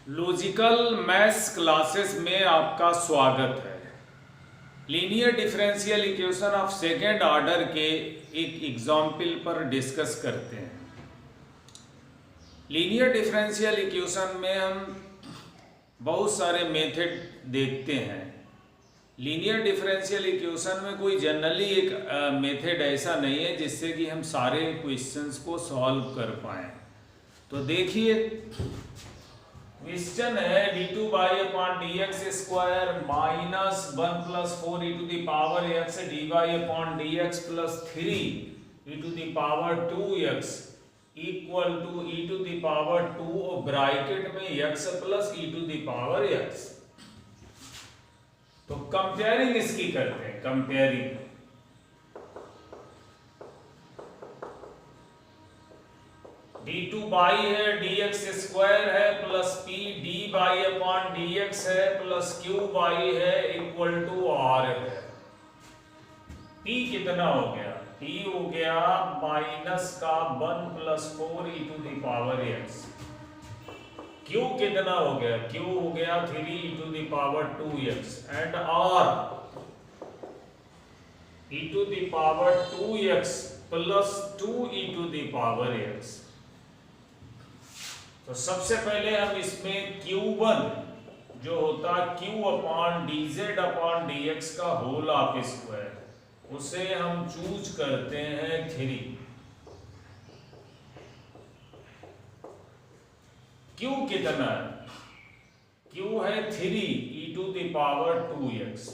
Logical maths classes में आपका स्वागत है। Linear differential equation of second order के एक एग्जाम्पल पर डिस्कस करते हैं। लीनियर डिफरेंशियल इक्वेशन में हम बहुत सारे मेथड देखते हैं। लीनियर डिफरेंशियल इक्वेशन में कोई जनरली एक मेथड ऐसा नहीं है जिससे कि हम सारे क्वेश्चंस को सॉल्व कर पाएँ। तो देखिए, क्वेश्चन है d2 by upon D X square minus 1 plus 4 E to the power X D Y upon D X plus 3 E to the power 2x equal to E to the power 2 और bracket में x plus E to the power x। तो comparing इसकी करते हैं। Comparing d2 by है dx square है plus p d by upon dx है plus q by है इक्वल टू r है। p कितना हो गया? p हो गया माइनस का 1 plus 4 E to the power x। q कितना हो गया? q हो गया 3 ई to the power 2x and r e to the power 2x plus 2 e to the power x। तो सबसे पहले हम इसमें Q1 जो होता है Q upon D z upon D x का होल ऑफ स्क्वायर, उसे हम चूज करते हैं 3। Q कितना है? Q है 3 ई to the power 2x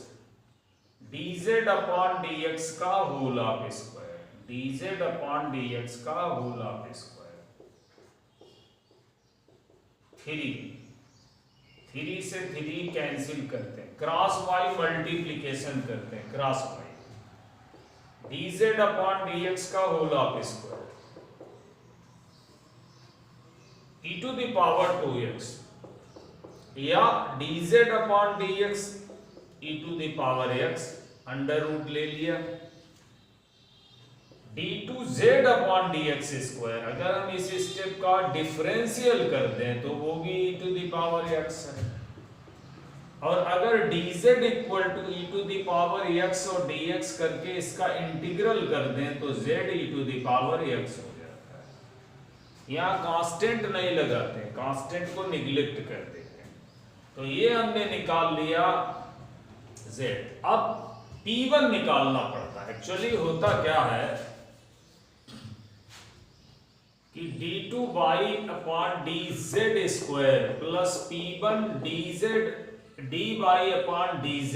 d z upon D x का whole of square, d z upon D x का होल ऑफ स्क्वायर। 3 से 3 कैंसिल करते हैं, क्रॉस वाई मल्टीप्लीकेशन करते हैं, cross y d z upon D x का whole of square e to the power 2x या d z upon D x e to the power x under root ले लिया। d2z upon dx square, अगर हम इस step का differential कर दें तो वो भी e to the power x है। और अगर dz equal to e to the power x और dx करके इसका इंटीग्रल कर दें तो z e to the power x हो जाता है। यहाँ कांस्टेंट नहीं लगाते, कांस्टेंट को निगलेक्ट कर देते हैं। तो ये हमने निकाल लिया z। अब p1 निकालना पड़ता है। एक्चुअली होता क्या है कि d2 by upon D Z square plus p1 dz d by upon dz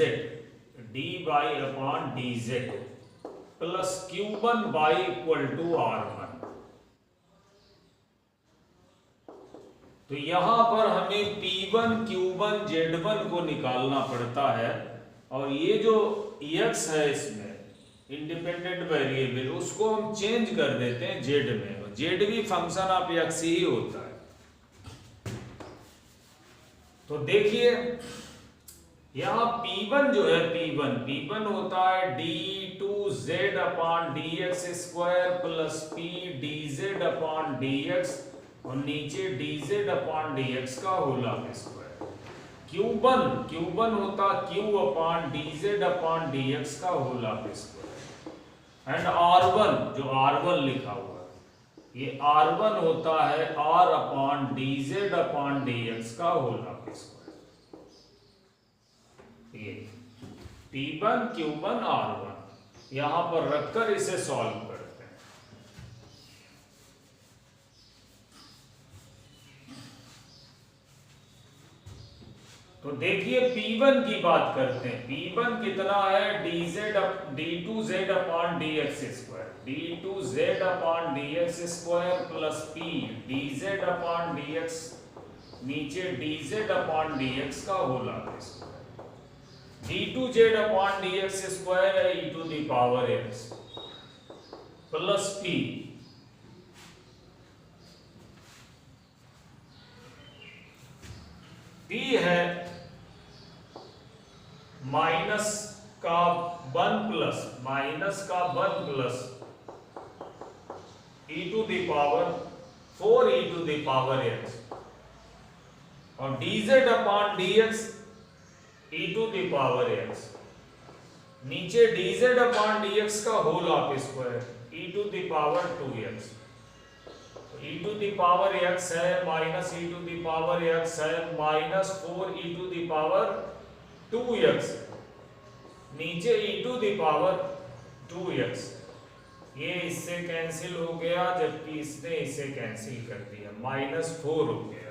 d by upon dz plus q1 by equal to r1। तो यहां पर हमें p1 q1 z1 को निकालना पड़ता है। और ये जो x है इसमें इंडिपेंडेंट वेरिएबल, उसको हम चेंज कर देते हैं z में। z भी फंक्शन ऑफ x ही होता है। तो देखिए यहां p1 जो है, p1 होता है d2z upon dx square plus p dz upon dx और नीचे dz अपॉन dx का होल ऑफ स्क्वायर। Q1 होता q upon dz upon dx का whole of square and r1 जो r1 लिखा हुआ है, ये r1 होता है r upon dz upon dx का होल ऑफ स्क्वायर। ये p1 q1 r1 यहां पर रखकर इसे सॉल्व करते हैं। तो देखिए p1 की बात करते हैं। p1 कितना है? d2z upon dx square, d2z upon dx square plus p dz upon dx नीचे dz अपॉन dx का whole of square. d2z upon dx square है e to the power x plus p है minus का 1 plus e to the power 4 e to the power x और dz upon dx e to the power x, नीचे dz upon dx का whole of square e to the power 2x, e to the power x है minus e to the power x है minus 4 e to the power 2x, नीचे e to the power 2x, ये इससे cancel हो गया जबकि इसने इसे कैंसिल कर दिया, -4 हो गया।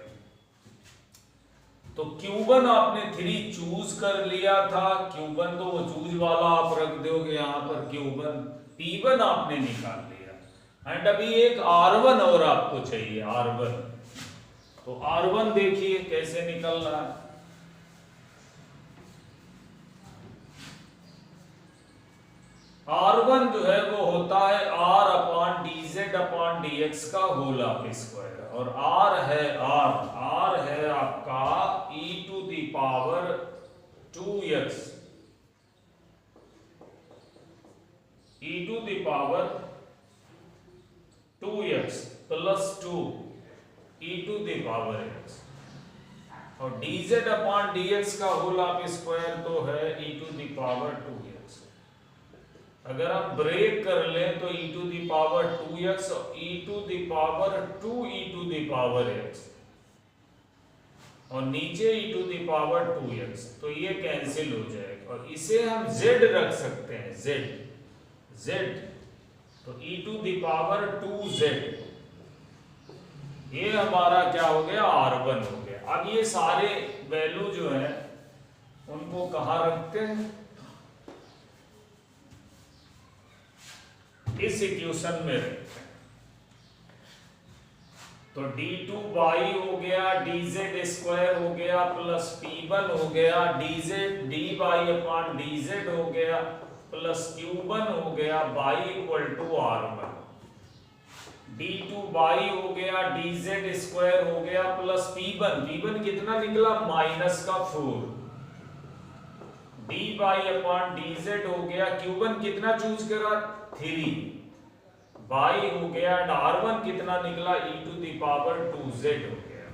तो Q1 आपने 3 चूज कर लिया था, Q1 तो वो चूज वाला आप रख दोगे यहाँ पर Q1, P1 आपने निकाल लिया एंड अभी एक R1 और आपको चाहिए R1। तो R1 देखिए कैसे निकल रहा है। R1 जो है वो होता है R upon dz upon dx का होल ऑफ स्क्वायर, और R है आपका e to the power 2x, e to the power 2x plus 2 e to the power x, और dz अपॉन dx का होल ऑफ स्क्वायर तो है e to the power 2x। अगर हम break कर लें तो e to the power 2x और e to the power 2 e to the power x, और नीचे e to the power 2x, तो ये कैंसिल हो जाएगा और इसे हम z रख सकते हैं, z, तो e to the power 2z, ये हमारा क्या हो गया R1 हो गया। अब ये सारे वैल्यू जो है उनको कहाँ रखते हैं, इस इक्वेशन में रखते हैं। तो d2y हो गया, dz स्क्वायर हो गया प्लस p1 हो गया, dz dy अपॉन dz हो गया प्लस q1 हो गया y equal to r1, d2y हो गया, dz स्क्वायर हो गया प्लस p1 कितना निकला -4, dy अपॉन dz हो गया, q1 कितना चूज करा 3, y हो गया एंड r1 कितना निकला e to the power 2z हो गया।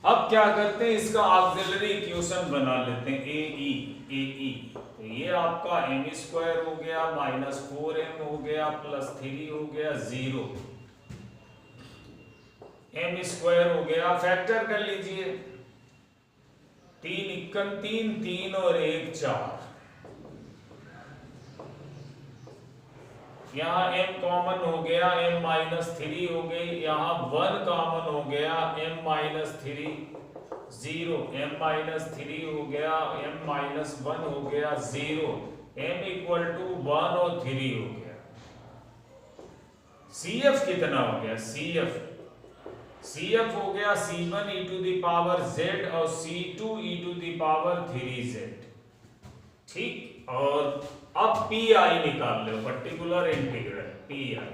अब क्या करते हैं, इसका ऑक्सिलरी इक्वेशन बना लेते हैं AE, तो ये आपका m स्क्वायर हो गया -4m हो गया प्लस 3 हो गया 0, m स्क्वायर हो गया, फैक्टर कर लीजिए, 3 × 3 3 और 1 4, यहाँ m कॉमन हो गया m-3 हो गई, यहाँ 1 कॉमन हो गया m-3 0, m-3 हो गया m-1 हो गया 0, m इक्वल टू 1 और 3 हो गया। CF कितना हो गया, CF हो गया C1 e to the power z और C2 e to the power 3z, ठीक। और अब PI निकाल लो, पर्टिकुलर इंटीग्रल PI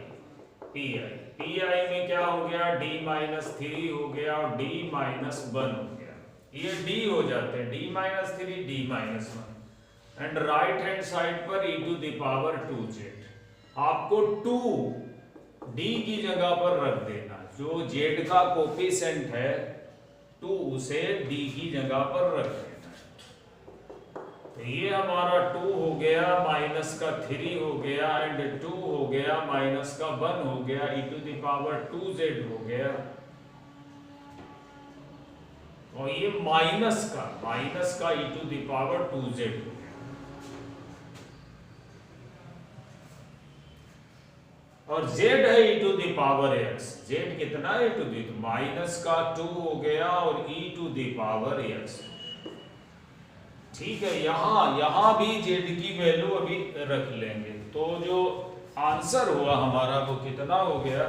में क्या हो गया d-3 हो गया और d-1 हो गया, ये d हो जाते हैं d-3 d-1 and right hand side पर e to the power 2z, आपको 2 d की जगह पर रख देना, जो z का कोफिशिएंट है 2 उसे d की जगह पर रख देना। तो ये हमारा 2 हो गया -3 हो गया एंड 2 हो गया -1 हो गया e to the power 2z हो गया, और ये माइनस का e to the power 2z हो गया। और z है e to the power x, z कितना है टू द -2 हो गया और e to the power x, ठीक है। यहां भी z की वैल्यू अभी रख लेंगे, तो जो आंसर हुआ हमारा वो कितना हो गया,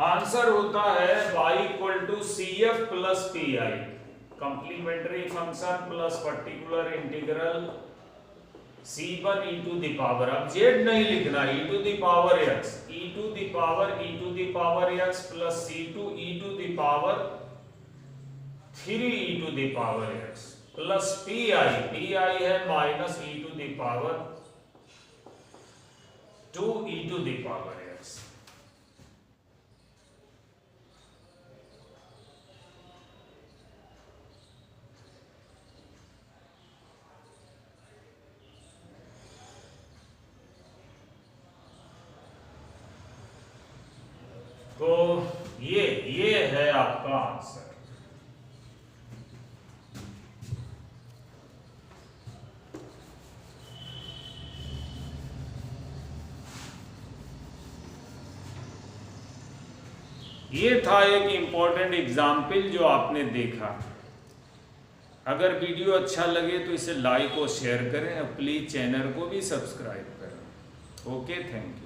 आंसर होता है y equal to CF plus PI, complementary function plus particular integral C1 e to the power, अब z नहीं लिखना, e to the power x, e to the power x plus C2 e to the power 3 e to the power x plus pi है minus e to the power 2 e to the power x। तो ये है आपका answer. ये था एक important example जो आपने देखा। अगर वीडियो अच्छा लगे तो इसे लाइक और शेयर करें और प्लीज़ चैनल को भी सब्सक्राइब करें। Okay, thank you.